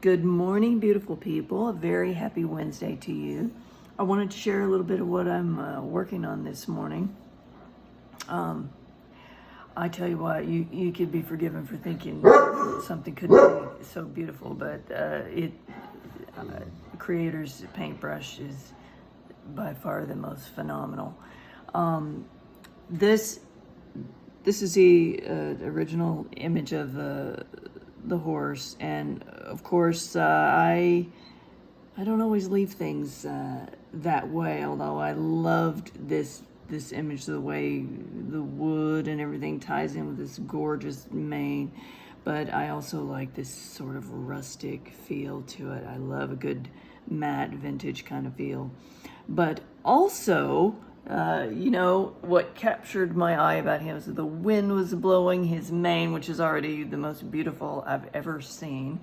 Good morning, beautiful people. A very happy Wednesday to you. I wanted to share a little bit of what I'm working on this morning. I tell you what, you could be forgiven for thinking something could be so beautiful, but Creator's paintbrush is by far the most phenomenal. This is the original image of the horse, and of course I don't always leave things that way, although I loved this image, the way the wood and everything ties in with this gorgeous mane. But I also like this sort of rustic feel to it. I love a good matte vintage kind of feel. But also, what captured my eye about him is that the wind was blowing his mane, which is already the most beautiful I've ever seen.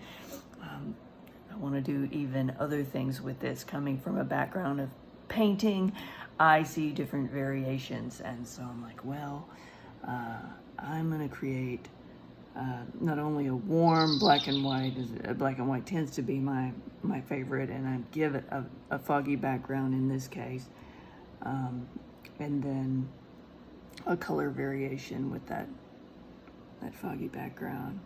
I want to do even other things with this. Coming from a background of painting, I see different variations, and so I'm like, well, I'm going to create not only a warm black and white. Black and white tends to be my favorite, and I give it a foggy background in this case, and then a color variation with that foggy background.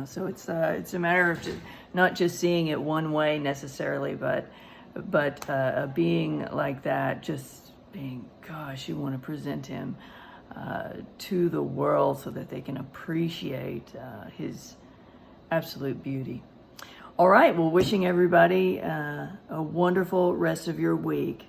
So it's a matter of not just seeing it one way necessarily, but being like that, just being, gosh, you want to present him to the world so that they can appreciate his absolute beauty. All right, well, wishing everybody a wonderful rest of your week.